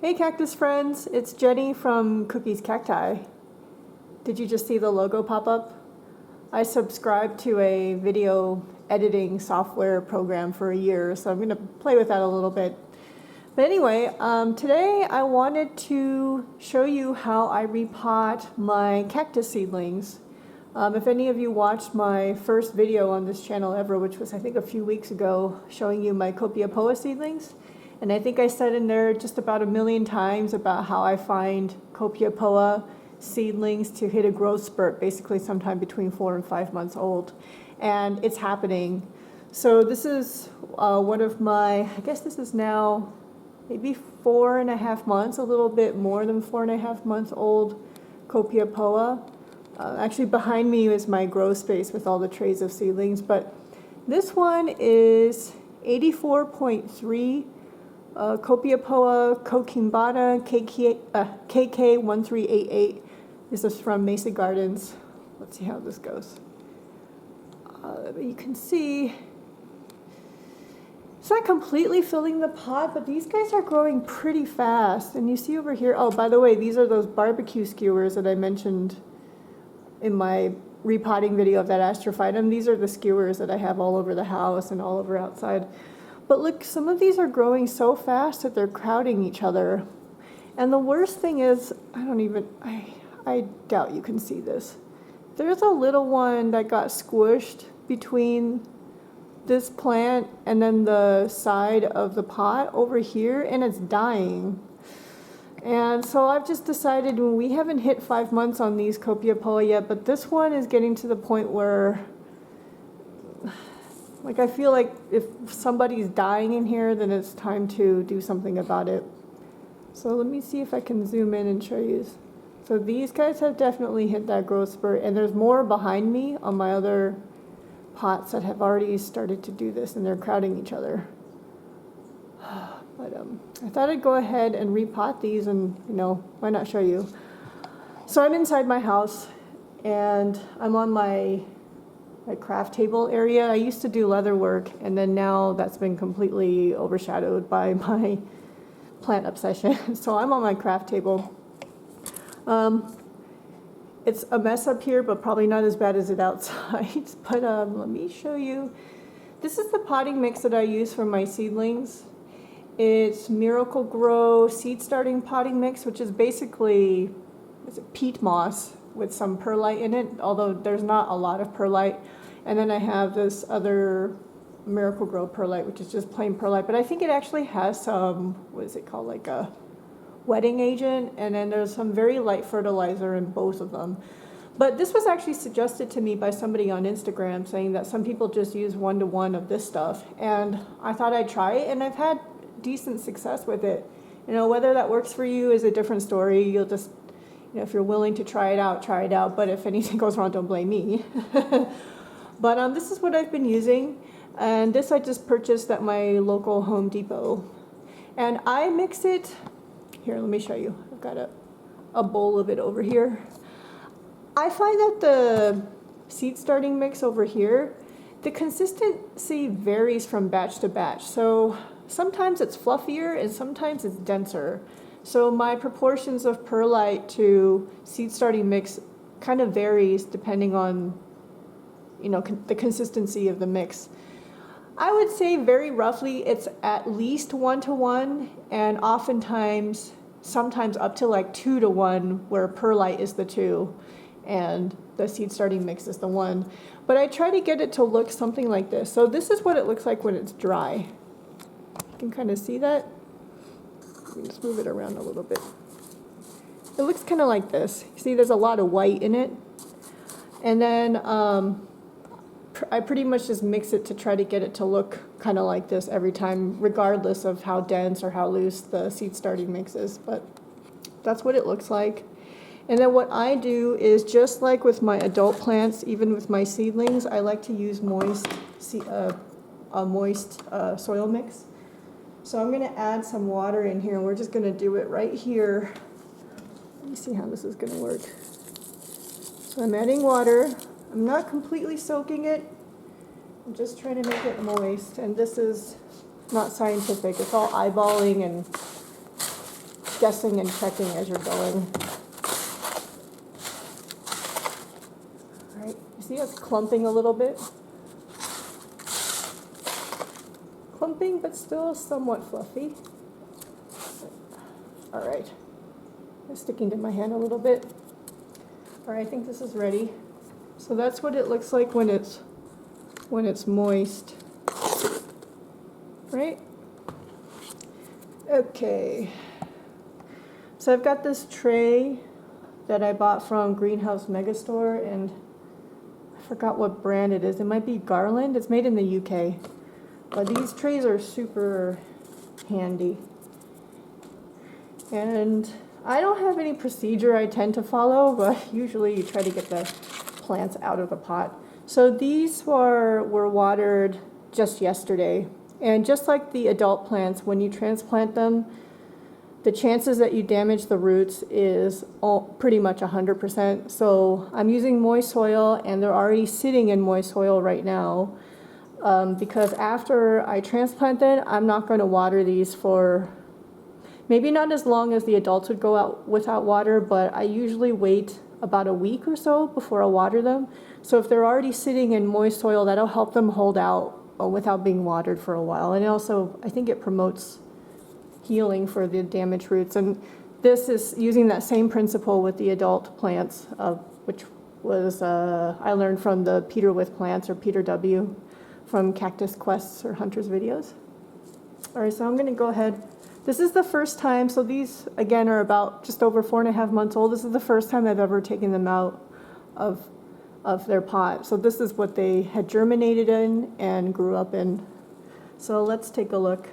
Hey Cactus friends, it's Jenny from Cookies Cacti. Did you just see the logo pop up? I subscribed to a video editing software program for a year, so I'm going to play with that a little bit. But anyway, today I wanted to show you how I repot my cactus seedlings. If any of you watched my first video on this channel ever, which was I think a few weeks ago, showing you my Copiapoa seedlings, and I think I said in there just about 1,000,000 times about how I find Copiapoa seedlings to hit a growth spurt, basically sometime between 4 and 5 months old. And it's happening. So this is one of my, I guess this is now maybe 4.5 months, a little bit more than 4.5 months old Copiapoa. Actually behind me is my grow space with all the trays of seedlings, but this one is 84.3 Copiapoa coquimbana KK1388. This is from Mesa Gardens. Let's see how this goes. You can see it's not completely filling the pot, but these guys are growing pretty fast. And you see over here, oh, by the way, these are those barbecue skewers that I mentioned in my repotting video of that astrophytum. These are the skewers that I have all over the house and all over outside. But look, some of these are growing so fast that they're crowding each other. And the worst thing is, I doubt you can see this. There's a little one that got squooshed between this plant and then the side of the pot over here, and it's dying. And so I've just decided, we haven't hit 5 months on these Copiapoa yet, but this one is getting to the point where I feel like if somebody's dying in here, then it's time to do something about it. So let me see if I can zoom in and show you. So these guys have definitely hit that growth spurt, and there's more behind me on my other pots that have already started to do this, and they're crowding each other. But I thought I'd go ahead and repot these, and why not show you? So I'm inside my house, and I'm on my craft table area. I used to do leather work, and then now that's been completely overshadowed by my plant obsession. So I'm on my craft table. It's a mess up here, but probably not as bad as it outside. But let me show you. This is the potting mix that I use for my seedlings. It's Miracle Grow seed starting potting mix, which is basically peat moss with some perlite in it, although there's not a lot of perlite. And then I have this other Miracle Grow perlite, which is just plain perlite, but I think it actually has some, what is it called, like a wetting agent, and then there's some very light fertilizer in both of them. But this was actually suggested to me by somebody on Instagram, saying that some people just use 1-to-1 of this stuff, and I thought I'd try it, and I've had decent success with it. Whether that works for you is a different story. You'll just, if you're willing to try it out, but if anything goes wrong, don't blame me. But this is what I've been using, and this I just purchased at my local Home Depot. And I mix it, here, let me show you. I've got a bowl of it over here. I find that the seed starting mix over here, the consistency varies from batch to batch. So sometimes it's fluffier and sometimes it's denser. So my proportions of perlite to seed starting mix kind of varies depending on the consistency of the mix. I would say very roughly it's at least 1-to-1, and oftentimes, sometimes up to like 2-to-1, where perlite is the 2 and the seed starting mix is the 1. But I try to get it to look something like this. So this is what it looks like when it's dry. You can kind of see that. Let me just move it around a little bit. It looks kind of like this. See, there's a lot of white in it. And then I pretty much just mix it to try to get it to look kind of like this every time, regardless of how dense or how loose the seed starting mix is. But that's what it looks like. And then what I do is, just like with my adult plants, even with my seedlings, I like to use moist soil mix. So I'm going to add some water in here, and we're just going to do it right here. Let me see how this is going to work. So I'm adding water. I'm not completely soaking it. I'm just trying to make it moist. And this is not scientific. It's all eyeballing and guessing and checking as you're going. All right, you see it's clumping a little bit? Clumping, but still somewhat fluffy. All right, it's sticking to my hand a little bit. All right, I think this is ready. So that's what it looks like when it's moist, right? Okay. So I've got this tray that I bought from Greenhouse Megastore, and I forgot what brand it is. It might be Garland. It's made in the UK. But these trays are super handy. And I don't have any procedure I tend to follow, but usually you try to get the plants out of the pot. So these were watered just yesterday. And just like the adult plants, when you transplant them, the chances that you damage the roots is pretty much 100%. So I'm using moist soil, and they're already sitting in moist soil right now. Because after I transplant it, I'm not going to water these for maybe not as long as the adults would go out without water, but I usually wait about a week or so before I water them. So if they're already sitting in moist soil, that'll help them hold out without being watered for a while. And also, I think it promotes healing for the damaged roots. And this is using that same principle with the adult plants, which was I learned from the Peter with Plants, or Peter W., from Cactus Quests or Hunters videos. All right, so I'm gonna go ahead. This is the first time, so these again are about just over 4.5 months old. This is the first time I've ever taken them out of their pot. So this is what they had germinated in and grew up in. So let's take a look.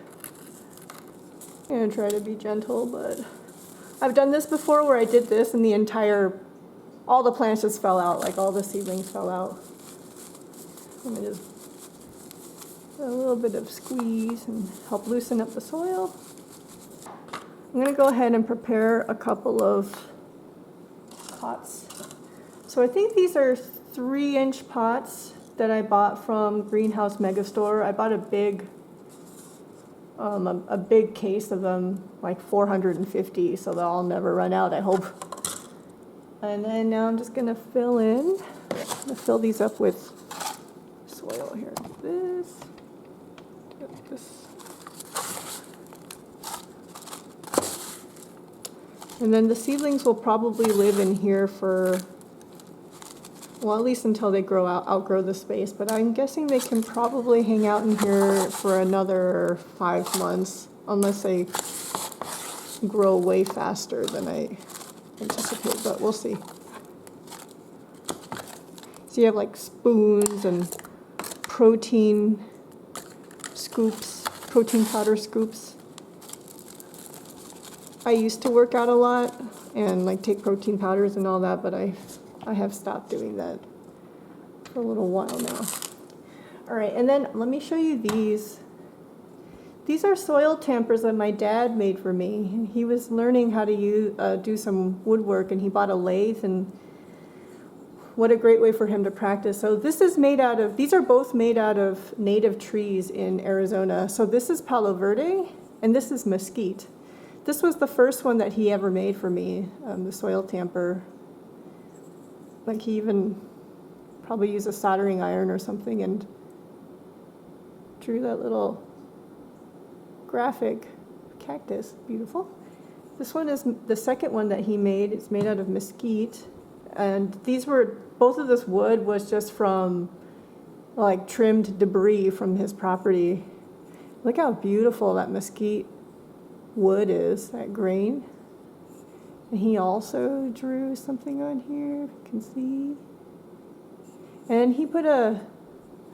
I'm gonna try to be gentle, but I've done this before where I did this and all the plants just fell out, like all the seedlings fell out. I'm gonna just a little bit of squeeze and help loosen up the soil. I'm going to go ahead and prepare a couple of pots. So I think these are 3-inch pots that I bought from Greenhouse Megastore. I bought a big case of them, like 450, so they'll never run out, I hope. And then now I'm just going to fill these up with soil here, like this. And then the seedlings will probably live in here for, well, at least until they outgrow the space. But I'm guessing they can probably hang out in here for another 5 months, unless they grow way faster than I anticipate, but we'll see. So you have like spoons and protein powder scoops. I used to work out a lot and like take protein powders and all that, but I have stopped doing that for a little while now. All right, and then let me show you these. These are soil tampers that my dad made for me. He was learning how to do some woodwork, and he bought a lathe, and what a great way for him to practice. So these are both made out of native trees in Arizona. So this is Palo Verde, and this is mesquite. This was the first one that he ever made for me, the soil tamper. Like he even probably used a soldering iron or something and drew that little graphic cactus. Beautiful. This one is the second one that he made. It's made out of mesquite. And both of this wood was just from like trimmed debris from his property. Look how beautiful that mesquite wood is, that grain. And he also drew something on here, if you can see. And he put I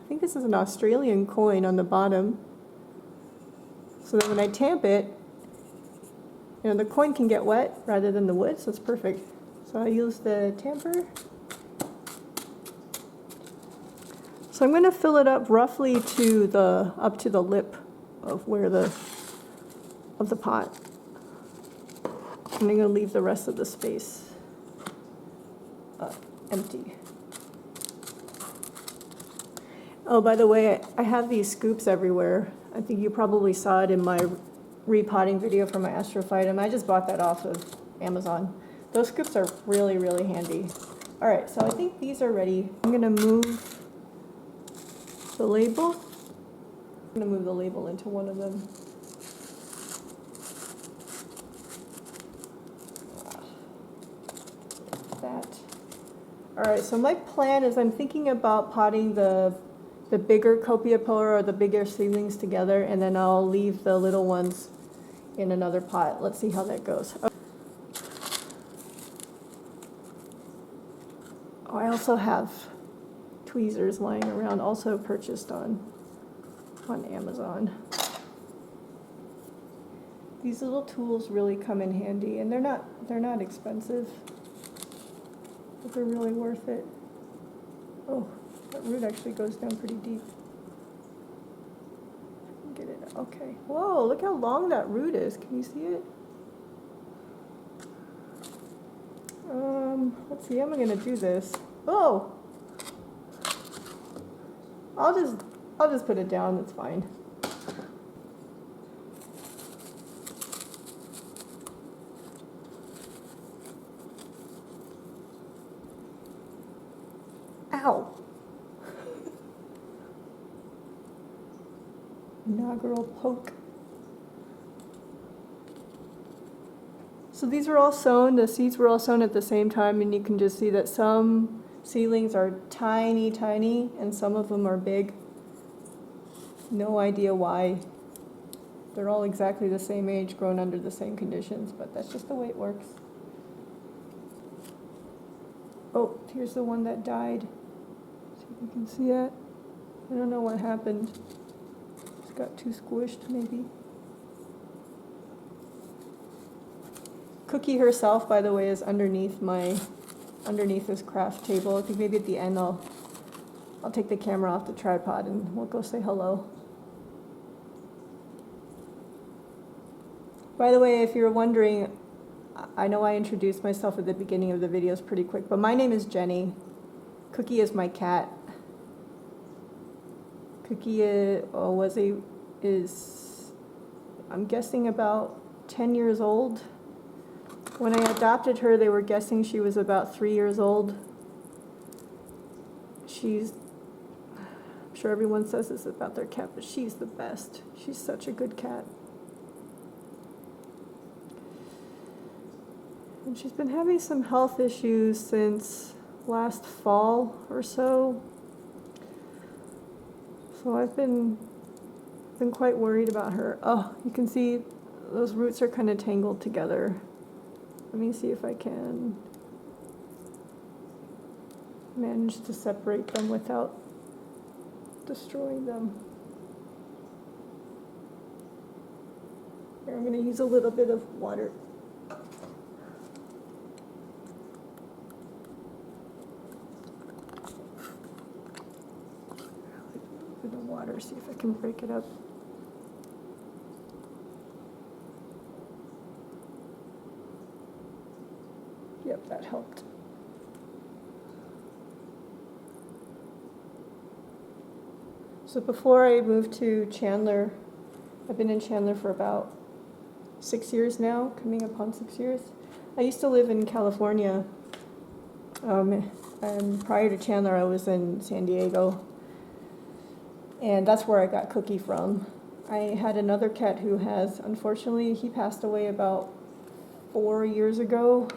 think this is an Australian coin on the bottom. So that when I tamp it, the coin can get wet rather than the wood, so it's perfect. So I use the tamper. So I'm going to fill it up roughly up to the lip of of the pot. And I'm going to leave the rest of the space empty. Oh, by the way, I have these scoops everywhere. I think you probably saw it in my repotting video for my astrophytum. I just bought that off of Amazon. Those scoops are really, really handy. All right, so I think these are ready. I'm gonna move the label. I'm gonna move the label into one of them. That. All right, so my plan is I'm thinking about potting the bigger Copiapoa or the bigger seedlings together, and then I'll leave the little ones in another pot. Let's see how that goes. Oh, I also have tweezers lying around, also purchased on Amazon. These little tools really come in handy, and they're not expensive, but they're really worth it. Oh, that root actually goes down pretty deep. Get it, okay. Whoa, look how long that root is. Can you see it? Let's see, how am I gonna do this? Oh! I'll just put it down, that's fine. Ow! Inaugural poke. So these were all sown, the seeds were all sown at the same time, and you can just see that some seedlings are tiny, tiny, and some of them are big. No idea why. They're all exactly the same age, grown under the same conditions, but that's just the way it works. Oh, here's the one that died. See if you can see it. I don't know what happened. It's got too squished, maybe. Cookie herself, by the way, is underneath this craft table. I think maybe at the end I'll take the camera off the tripod and we'll go say hello. By the way, if you're wondering, I know I introduced myself at the beginning of the videos pretty quick, but my name is Jenny. Cookie is my cat. Cookie is I'm guessing about 10 years old. When I adopted her, they were guessing she was about 3 years old. I'm sure everyone says this about their cat, but she's the best. She's such a good cat. And she's been having some health issues since last fall or so. So I've been quite worried about her. Oh, you can see those roots are kind of tangled together. Let me see if I can manage to separate them without destroying them. Here, I'm going to use a little bit of water. A bit of water, see if I can break it up. Yep, that helped. So before I moved to Chandler, I've been in Chandler for about 6 years now, coming upon 6 years. I used to live in California, and prior to Chandler I was in San Diego, and that's where I got Cookie from. I had another cat who unfortunately, he passed away about 4 years ago.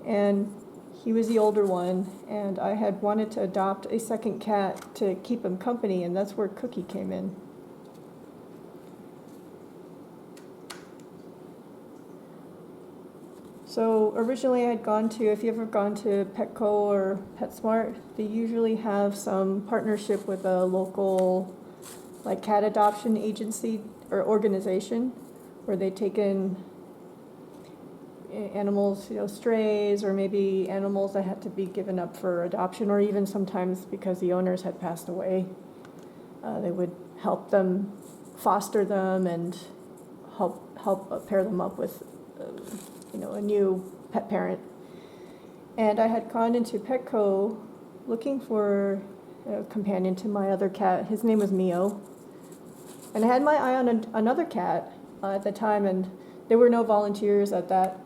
And he was the older one, and I had wanted to adopt a second cat to keep him company, and that's where Cookie came in. So originally I had gone to, if you've ever gone to Petco or PetSmart, they usually have some partnership with a local like cat adoption agency or organization where they take in animals, strays, or maybe animals that had to be given up for adoption, or even sometimes because the owners had passed away. They would help them foster them and help pair them up with, a new pet parent. And I had gone into Petco looking for a companion to my other cat. His name was Mio. And I had my eye on another cat, at the time, and there were no volunteers at that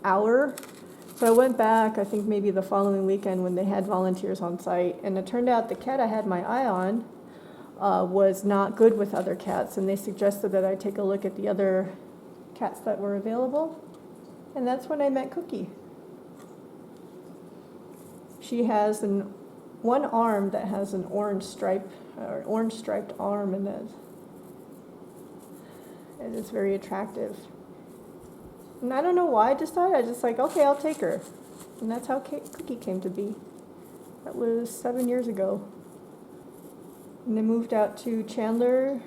hour. So I went back, I think maybe the following weekend when they had volunteers on site, and it turned out the cat I had my eye on was not good with other cats, and they suggested that I take a look at the other cats that were available, and that's when I met Cookie. She has one arm that has an orange stripe, or orange striped arm, and it is very attractive. And I don't know why I decided, I just like, okay, I'll take her. And that's how Cookie came to be. That was 7 years ago. And I moved out to Chandler.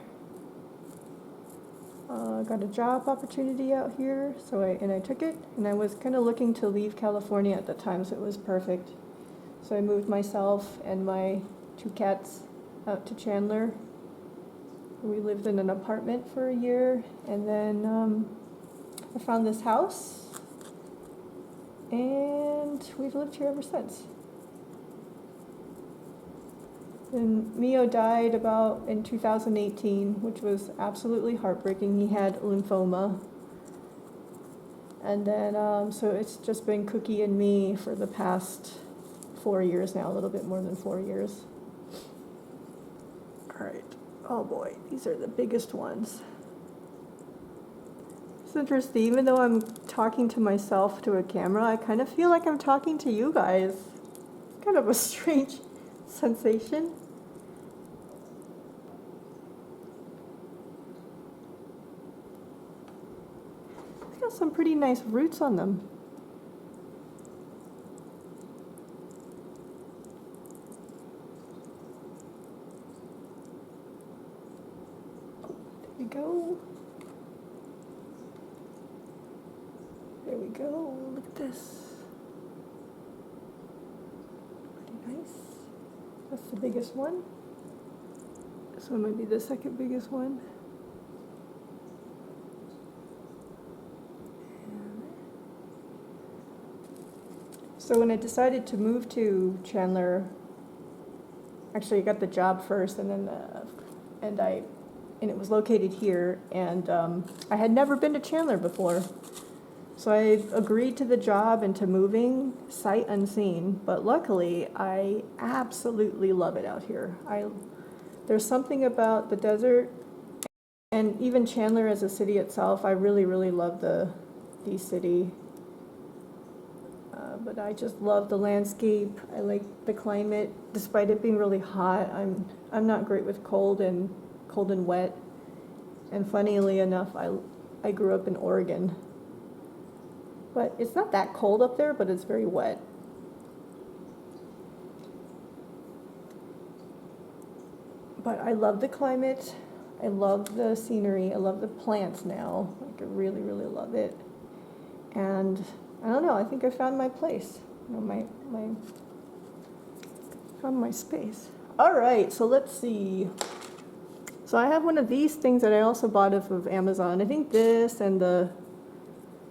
Got a job opportunity out here, so I took it. And I was kind of looking to leave California at the time, so it was perfect. So I moved myself and my 2 cats out to Chandler. We lived in an apartment for a year, and then I found this house, and we've lived here ever since. And Mio died about in 2018, which was absolutely heartbreaking. He had lymphoma. And then, so it's just been Cookie and me for the past 4 years now, a little bit more than 4 years. All right. Oh boy, these are the biggest ones. It's interesting, even though I'm talking to myself to a camera, I kind of feel like I'm talking to you guys. It's kind of a strange sensation. It's got some pretty nice roots on them. There we go. There we go. Look at this. Pretty nice. That's the biggest one. This one might be the second biggest one. So when I decided to move to Chandler, actually I got the job first, and then and it was located here, and I had never been to Chandler before. So I agreed to the job and to moving sight unseen, but luckily I absolutely love it out here. There's something about the desert and even Chandler as a city itself. I really, really love the city. But I just love the landscape. I like the climate, despite it being really hot. I'm not great with cold and wet. And funnily enough, I grew up in Oregon. But it's not that cold up there, but it's very wet. But I love the climate. I love the scenery. I love the plants now. Like, I really, really love it. And I don't know, I think I found my place. You know, found my space. All right, so let's see. So I have one of these things that I also bought off of Amazon. I think this and the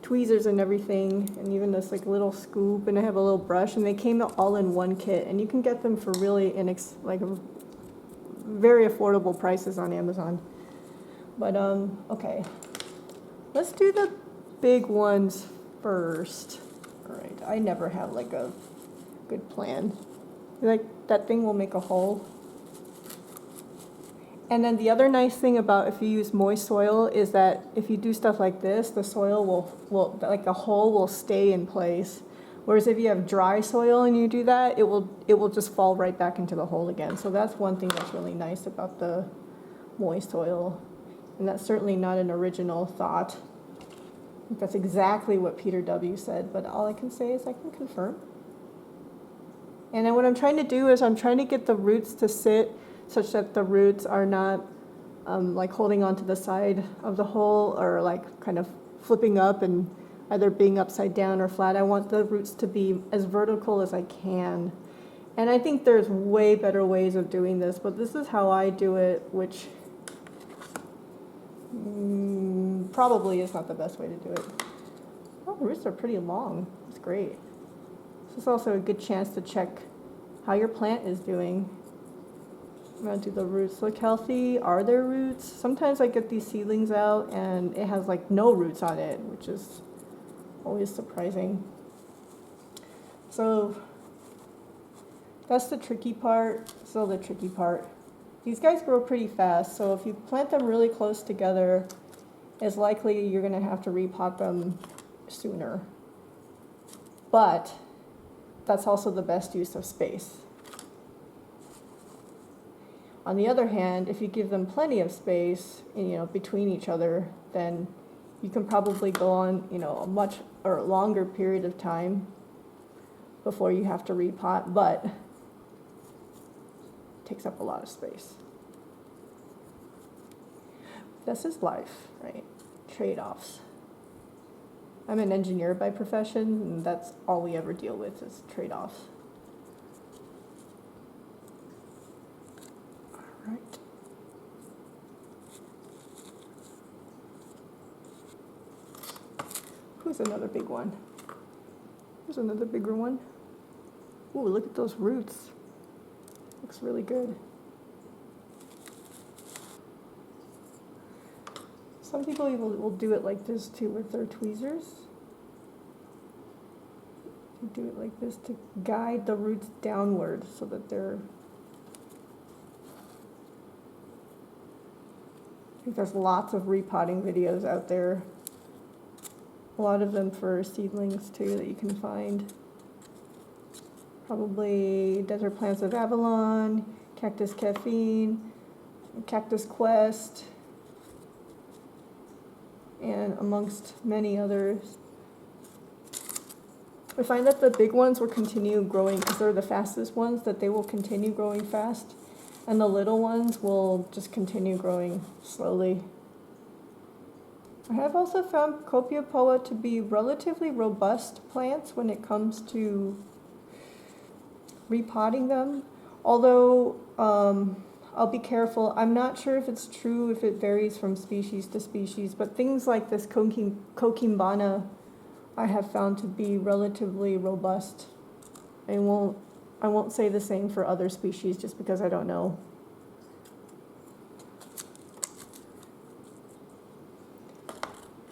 tweezers and everything, and even this like little scoop, and I have a little brush, and they came all in one kit, and you can get them for really very affordable prices on Amazon. But okay, let's do the big ones first. All right, I never have like a good plan. Like, that thing will make a hole. And then the other nice thing about if you use moist soil is that if you do stuff like this, the soil will like the hole will stay in place. Whereas if you have dry soil and you do that, it will just fall right back into the hole again. So that's one thing that's really nice about the moist soil. And that's certainly not an original thought. That's exactly what Peter W. said, but all I can say is I can confirm. And then what I'm trying to do is I'm trying to get the roots to sit such that the roots are not like holding onto the side of the hole or like kind of flipping up and either being upside down or flat. I want the roots to be as vertical as I can. And I think there's way better ways of doing this, but this is how I do it, which probably is not the best way to do it. Oh, the roots are pretty long. It's great. This is also a good chance to check how your plant is doing. I'm gonna do the roots. Look, healthy. Are there roots? Sometimes I get these seedlings out and it has like no roots on it, which is always surprising. So that's the tricky part. Still the tricky part. These guys grow pretty fast, so if you plant them really close together, it's likely you're gonna have to repot them sooner. But that's also the best use of space. On the other hand, if you give them plenty of space, between each other, then you can probably go on, a much or longer period of time before you have to repot, but it takes up a lot of space. This is life, right? Trade-offs. I'm an engineer by profession, and that's all we ever deal with is trade-offs. All right. Who's another big one? Here's another bigger one. Ooh, look at those roots. Looks really good. Some people will do it like this too with their tweezers. You do it like this to guide the roots downward so that they're... I think there's lots of repotting videos out there. A lot of them for seedlings too that you can find. Probably Desert Plants of Avalon, Cactus Caffeine, Cactus Quest, and amongst many others. I find that the big ones will continue growing because they're the fastest ones, that they will continue growing fast, and the little ones will just continue growing slowly. I have also found Copiapoa to be relatively robust plants when it comes to repotting them, although I'll be careful. I'm not sure if it's true, if it varies from species to species, but things like this coquimbana I have found to be relatively robust. I won't say the same for other species just because I don't know.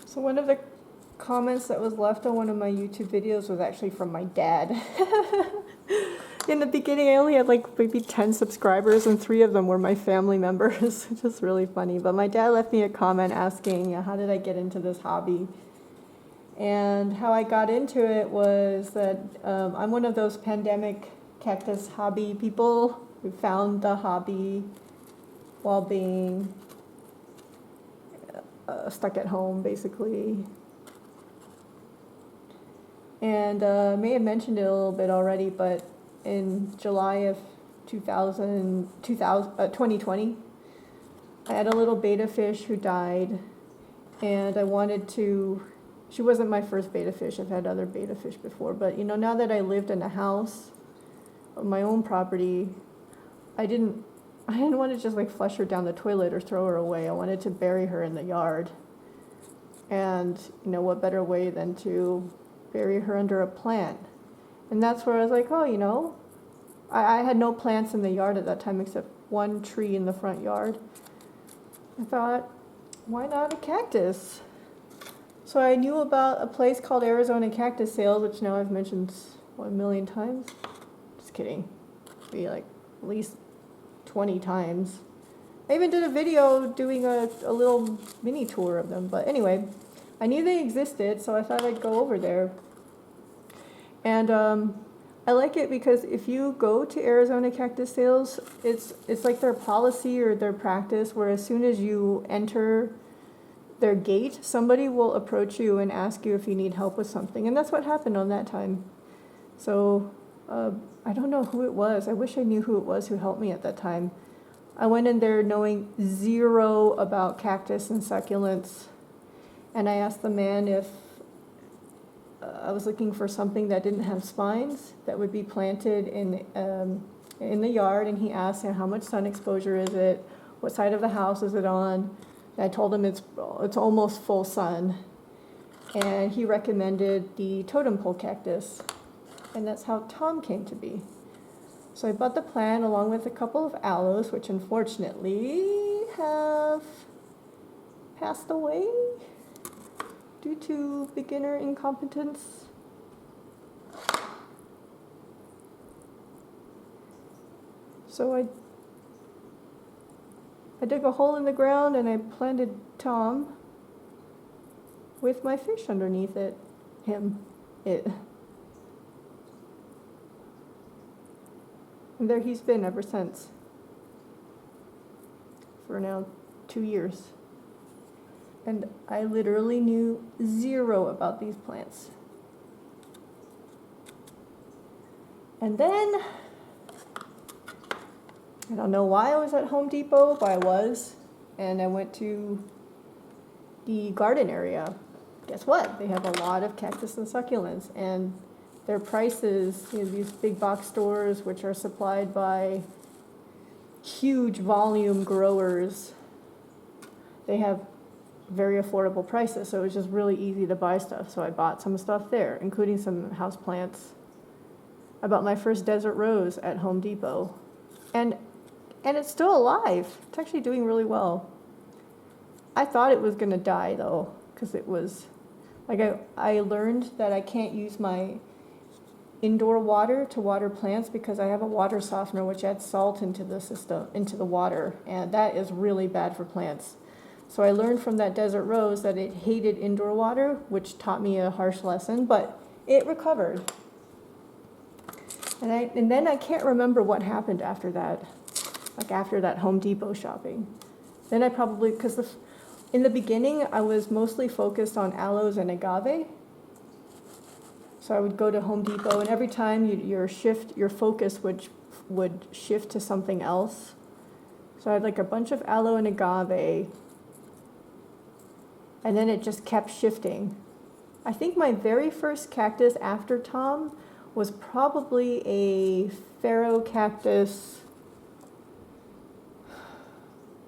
So one of the comments that was left on one of my YouTube videos was actually from my dad. In the beginning, I only had like maybe 10 subscribers, and 3 of them were my family members, which is really funny. But my dad left me a comment asking, how did I get into this hobby? And how I got into it was that I'm one of those pandemic cactus hobby people who found the hobby while being stuck at home, basically. And I may have mentioned it a little bit already, but in July of 2020, I had a little beta fish who died, and I wanted to... She wasn't my first beta fish. I've had other beta fish before, but now that I lived in a house on my own property, I didn't want to just like flush her down the toilet or throw her away. I wanted to bury her in the yard. And what better way than to bury her under a plant? And that's where I was like, I had no plants in the yard at that time except one tree in the front yard. I thought, why not a cactus? So I knew about a place called Arizona Cactus Sales, which now I've mentioned 1 million times. Just kidding. Maybe like at least 20 times. I even did a video doing a little mini tour of them. But anyway, I knew they existed, so I thought I'd go over there. And I like it because if you go to Arizona Cactus Sales, it's like their policy or their practice where as soon as you enter their gate, somebody will approach you and ask you if you need help with something. And that's what happened on that time. So I don't know who it was. I wish I knew who it was who helped me at that time. I went in there knowing zero about cactus and succulents. And I asked the man if I was looking for something that didn't have spines that would be planted in the yard. And he asked, how much sun exposure is it? What side of the house is it on? I told him it's almost full sun, and he recommended the totem pole cactus, and that's how Tom came to be. So I bought the plant along with a couple of aloes, which unfortunately have passed away due to beginner incompetence. So I dug a hole in the ground and I planted Tom with my fish underneath it. And there he's been ever since. For now 2 years. And I literally knew zero about these plants. And then, I don't know why I was at Home Depot, but I was. And I went to the garden area. Guess what? They have a lot of cactus and succulents. And their prices, these big box stores, which are supplied by huge volume growers, they have very affordable prices. So it was just really easy to buy stuff. So I bought some stuff there, including some house plants. I bought my first desert rose at Home Depot. And it's still alive. It's actually doing really well. I thought it was going to die, though, because it was, like, I learned that I can't use my indoor water to water plants because I have a water softener which adds salt into the system, into the water, and that is really bad for plants. So I learned from that desert rose that it hated indoor water, which taught me a harsh lesson, but it recovered. And then I can't remember what happened after that, like after that Home Depot shopping. Then I probably, because in the beginning I was mostly focused on aloes and agave. So I would go to Home Depot, and every time your focus would shift to something else. So I had like a bunch of aloe and agave, and then it just kept shifting. I think my very first cactus after Tom was probably a pharaoh cactus,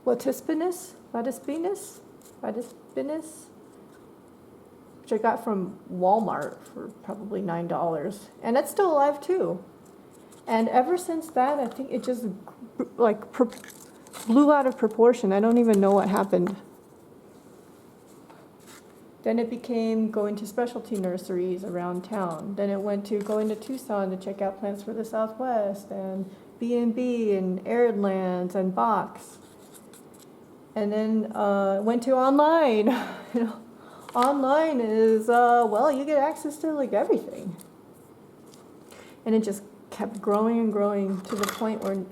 latispinus, which I got from Walmart for probably $9, and that's still alive too. And ever since that, I think it just like blew out of proportion. I don't even know what happened. Then it became going to specialty nurseries around town. Then it went to going to Tucson to check out plants for the Southwest, and B&B and Arid Lands and Box. And then went to online. Online is, well, you get access to like everything. And it just kept growing and growing to the point where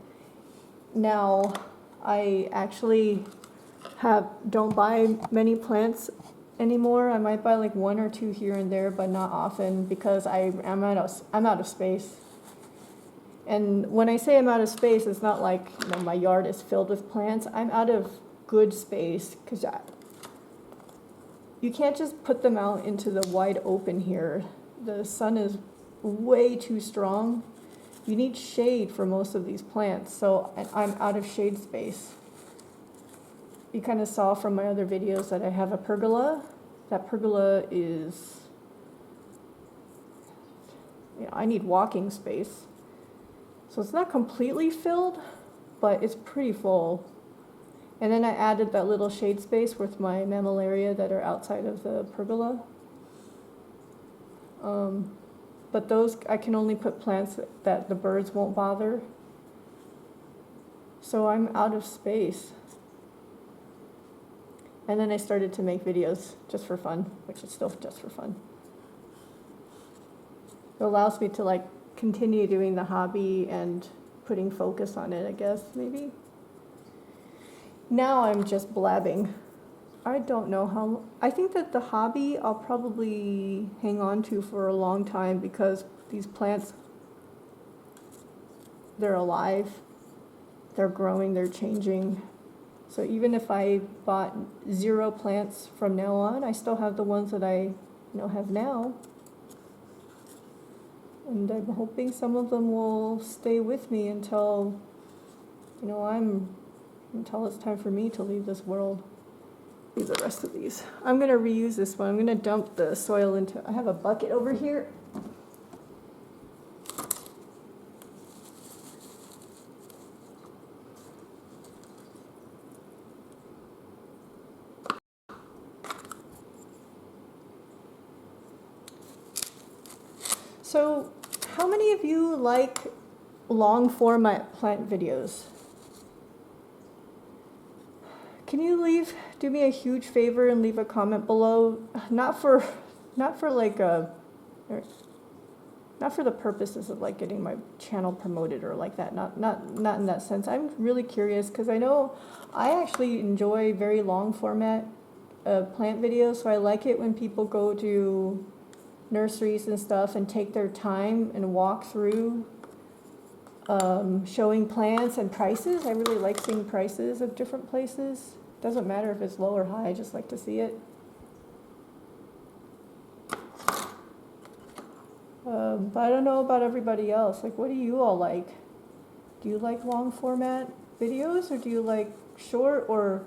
now I actually don't buy many plants anymore. I might buy like 1 or 2 here and there, but not often, because I'm out of space. And when I say I'm out of space, it's not like my yard is filled with plants. I'm out of good space, because you can't just put them out into the wide open here. The sun is way too strong. You need shade for most of these plants, so I'm out of shade space. You kind of saw from my other videos that I have a pergola. That pergola is, I need walking space. So it's not completely filled, but it's pretty full. And then I added that little shade space with my mammillaria that are outside of the pergola. But those, I can only put plants that the birds won't bother. So I'm out of space. And then I started to make videos just for fun, which is still just for fun. It allows me to like continue doing the hobby and putting focus on it, I guess, maybe. Now I'm just blabbing. I don't know how, I think that the hobby I'll probably hang on to for a long time, because these plants, they're alive, they're growing, they're changing. So even if I bought 0 plants from now on, I still have the ones that I have now. And I'm hoping some of them will stay with me until, until it's time for me to leave this world. Leave the rest of these. I'm going to reuse this one. I'm going to dump the soil into, I have a bucket over here. So, how many of you like long format plant videos? Can you do me a huge favor and leave a comment below? Not for like not for the purposes of like getting my channel promoted or like that. Not in that sense. I'm really curious because I know I actually enjoy very long format plant videos. So I like it when people go to nurseries and stuff and take their time and walk through showing plants and prices. I really like seeing prices of different places. Doesn't matter if it's low or high, I just like to see it. But I don't know about everybody else. Like, what do you all like? Do you like long format videos, or do you like short? Or,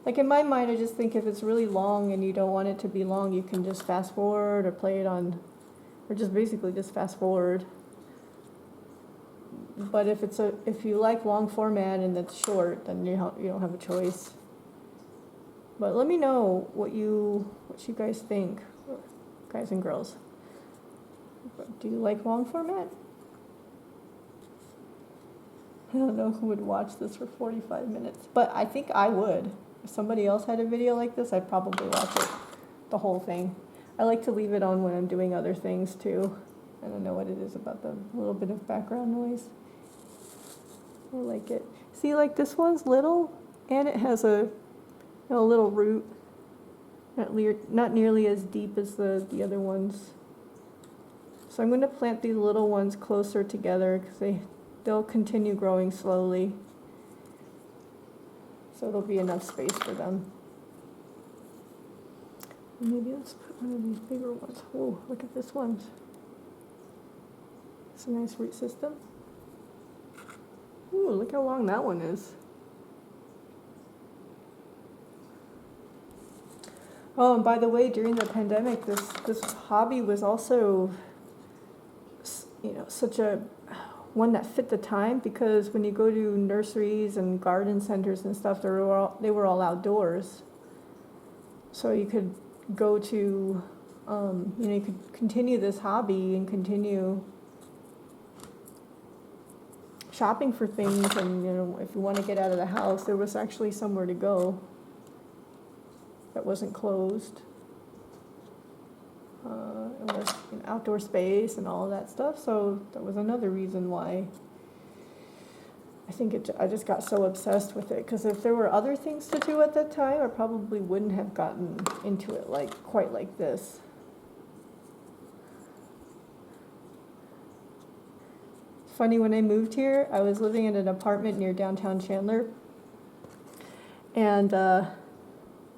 like, in my mind, I just think if it's really long and you don't want it to be long, you can just fast forward or play it on, or just basically just fast forward. But if you like long format and it's short, then you don't have a choice. But let me know what you guys think, guys and girls. Do you like long format? I don't know who would watch this for 45 minutes, but I think I would. If somebody else had a video like this, I'd probably watch it, the whole thing. I like to leave it on when I'm doing other things too. I don't know what it is about the little bit of background noise. I like it. See, like this one's little, and it has a little root. Not nearly as deep as the other ones. So I'm going to plant these little ones closer together because they'll continue growing slowly. So there'll be enough space for them. Maybe let's put one of these bigger ones. Oh, look at this one. It's a nice root system. Ooh, look how long that one is. Oh, and by the way, during the pandemic, this hobby was also, such a one that fit the time, because when you go to nurseries and garden centers and stuff, they were all outdoors. So you could go to, you could continue this hobby and continue shopping for things, and if you want to get out of the house, there was actually somewhere to go that wasn't closed. It was an outdoor space and all of that stuff, so that was another reason why I just got so obsessed with it, because if there were other things to do at that time, I probably wouldn't have gotten into it quite like this. Funny, when I moved here, I was living in an apartment near downtown Chandler, and I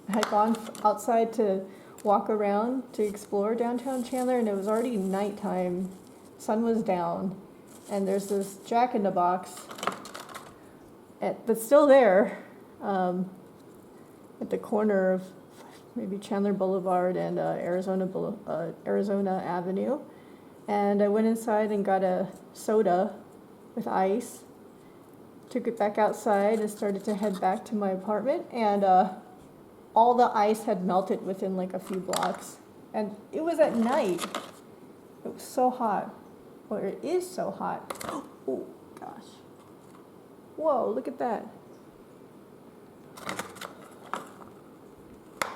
had gone outside to walk around to explore downtown Chandler, and it was already nighttime, sun was down, and there's this jack-in-the-box that's still there at the corner of maybe Chandler Boulevard and Arizona Avenue. And I went inside and got a soda with ice, took it back outside and started to head back to my apartment, and all the ice had melted within like a few blocks. And it was at night. It was so hot. Or it is so hot. Oh, gosh. Whoa, look at that.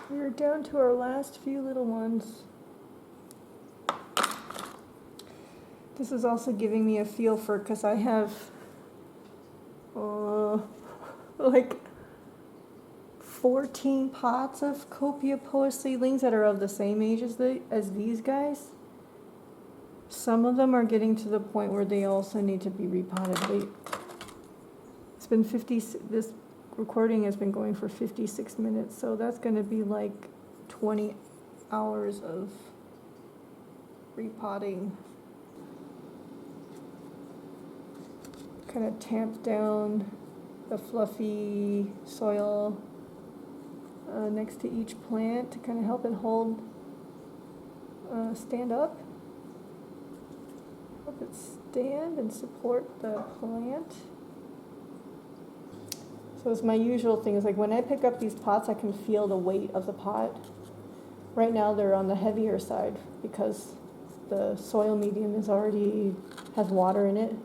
We're down to our last few little ones. This is also giving me a feel for, because I have like 14 pots of Copiapoa seedlings that are of the same age as these guys. Some of them are getting to the point where they also need to be repotted. It's been this recording has been going for 56 minutes, so that's going to be like 20 hours of repotting. Kind of tamp down the fluffy soil next to each plant to kind of help it stand up. Help it stand and support the plant. So it's my usual thing is like when I pick up these pots, I can feel the weight of the pot. Right now they're on the heavier side because the soil medium has water in it.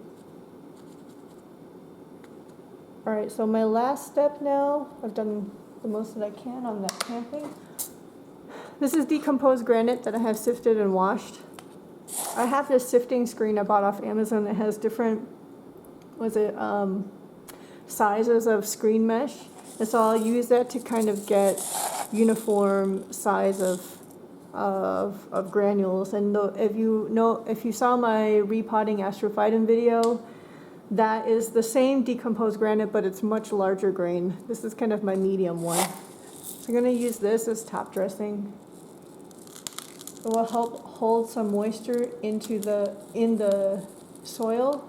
All right, so my last step now, I've done the most that I can on that tamping. This is decomposed granite that I have sifted and washed. I have this sifting screen I bought off Amazon that has different, sizes of screen mesh. And so I'll use that to kind of get uniform size of granules. And if you saw my repotting astrophytum video, that is the same decomposed granite, but it's much larger grain. This is kind of my medium one. So I'm going to use this as top dressing. It will help hold some moisture in the soil.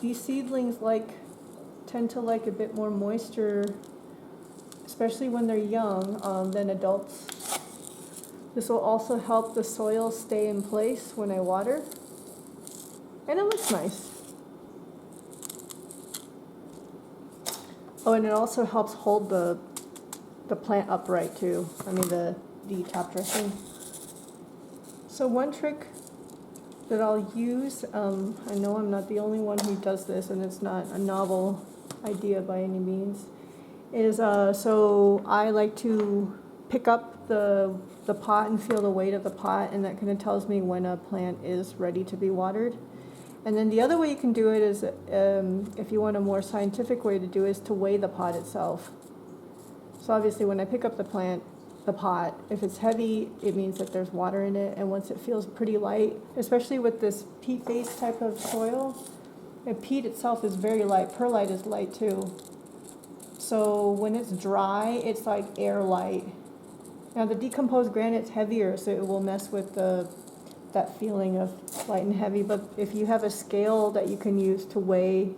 These seedlings tend to like a bit more moisture, especially when they're young, than adults. This will also help the soil stay in place when I water, and it looks nice. Oh, and it also helps hold the plant upright too. I mean the top dressing. So one trick that I'll use, I know I'm not the only one who does this, and it's not a novel idea by any means, is so I like to pick up the pot and feel the weight of the pot, and that kind of tells me when a plant is ready to be watered. And then the other way you can do it is, if you want a more scientific way to do it, is to weigh the pot itself. So obviously when I pick up the pot, if it's heavy, it means that there's water in it, and once it feels pretty light, especially with this peat-based type of soil, and peat itself is very light, perlite is light too. So when it's dry, it's like air light. Now the decomposed granite's heavier, so it will mess with that feeling of light and heavy, but if you have a scale that you can use to weigh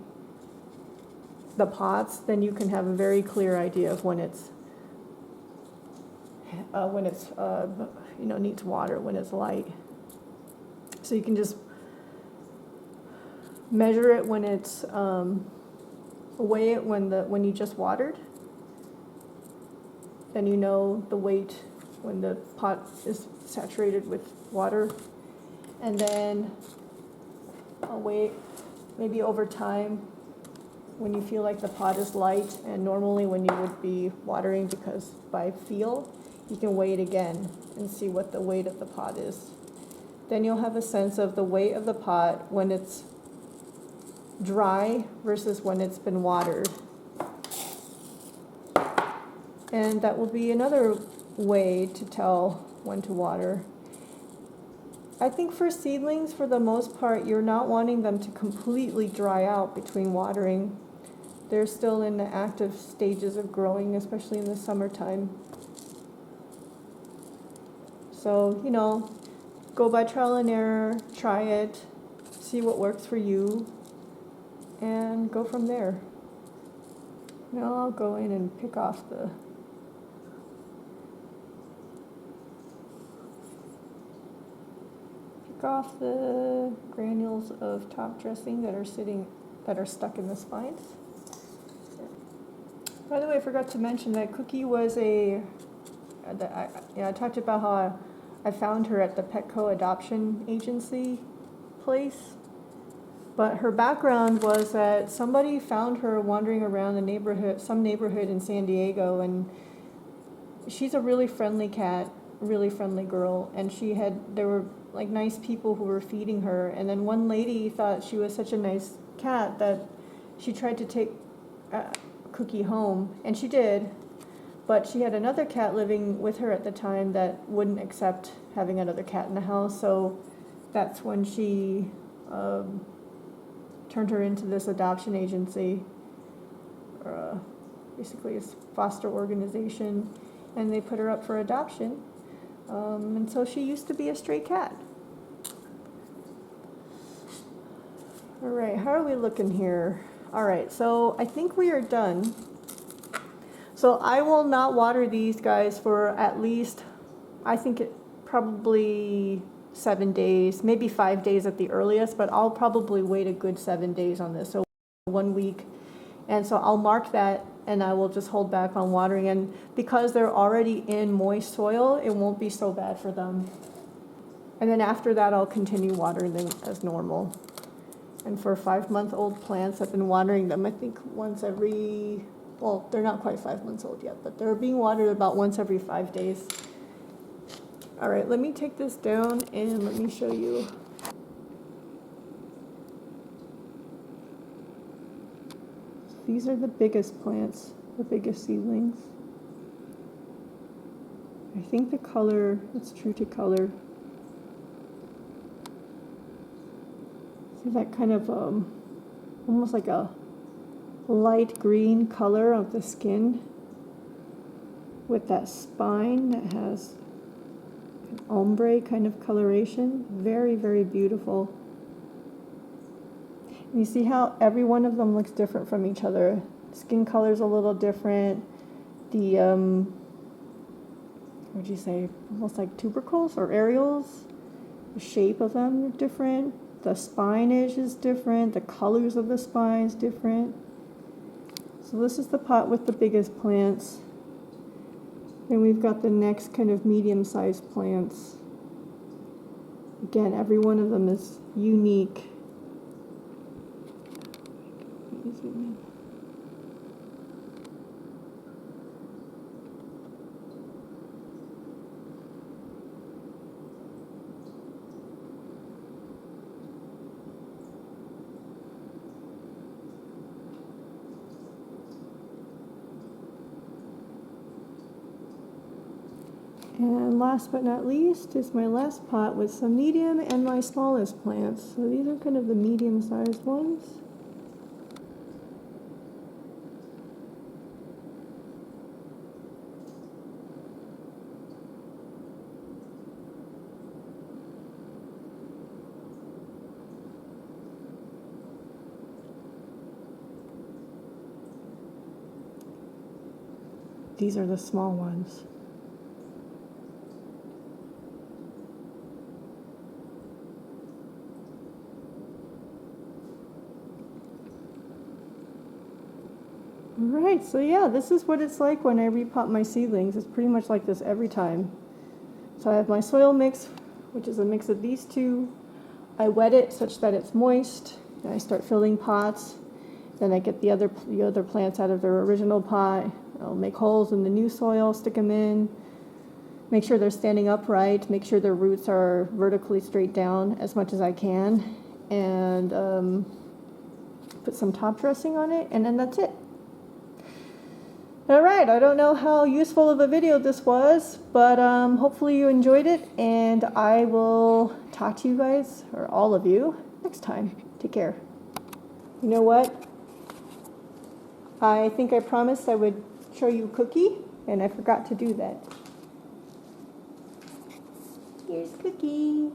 the pots, then you can have a very clear idea of when it's needs water, when it's light. So you can just measure it when it's weigh it when you just watered. Then you know the weight when the pot is saturated with water. And then I'll wait maybe over time when you feel like the pot is light, and normally when you would be watering, because by feel, you can weigh it again and see what the weight of the pot is. Then you'll have a sense of the weight of the pot when it's dry versus when it's been watered. And that will be another way to tell when to water. I think for seedlings, for the most part, you're not wanting them to completely dry out between watering. They're still in the active stages of growing, especially in the summertime. So, go by trial and error, try it, see what works for you, and go from there. Now I'll go in and pick off the granules of top dressing that are stuck in the spines. By the way, I forgot to mention that Cookie was I talked about how I found her at the Petco adoption agency place. But her background was that somebody found her wandering around some neighborhood in San Diego, and she's a really friendly cat, really friendly girl, and there were like nice people who were feeding her, and then one lady thought she was such a nice cat that she tried to take Cookie home, and she did, but she had another cat living with her at the time that wouldn't accept having another cat in the house, so that's when she turned her into this adoption agency, basically a foster organization, and they put her up for adoption. And so she used to be a stray cat. All right, how are we looking here? All right, so I think we are done. So I will not water these guys for at least, I think probably 7 days, maybe 5 days at the earliest, but I'll probably wait a good 7 days on this, so 1 week. And so I'll mark that, and I will just hold back on watering. And because they're already in moist soil, it won't be so bad for them. And then after that, I'll continue watering them as normal. And for 5-month-old plants, I've been watering them, I think, once every, well, they're not quite 5 months old yet, but they're being watered about once every 5 days. All right, let me take this down and let me show you. These are the biggest plants, the biggest seedlings. I think the color, it's true to color. See that kind of almost like a light green color of the skin with that spine that has an ombre kind of coloration. Very, very beautiful. And you see how every one of them looks different from each other. Skin color's a little different. The what would you say, almost like tubercles or areoles. The shape of them are different. The spinage is different. The colors of the spine's different. So this is the pot with the biggest plants. Then we've got the next kind of medium-sized plants. Again, every one of them is unique. And last but not least is my last pot with some medium and my smallest plants. So these are kind of the medium-sized ones. These are the small ones. Alright, so yeah, this is what it's like when I repot my seedlings. It's pretty much like this every time. So I have my soil mix, which is a mix of these two. I wet it such that it's moist. Then I start filling pots. Then I get the other plants out of their original pot. I'll make holes in the new soil, stick them in. Make sure they're standing upright. Make sure their roots are vertically straight down as much as I can. And put some top dressing on it, and then that's it. Alright, I don't know how useful of a video this was, but hopefully you enjoyed it, and I will talk to you guys, or all of you, next time. Take care. You know what? I think I promised I would show you Cookie, and I forgot to do that. Here's Cookie.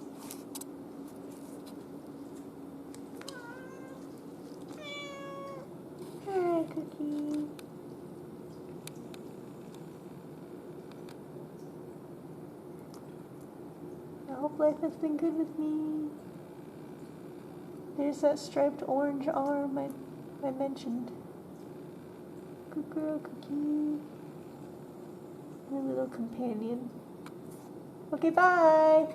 Hi, Cookie. I hope life has been good with me. There's that striped orange arm I mentioned. Good girl, Cookie. My little companion. Okay, bye.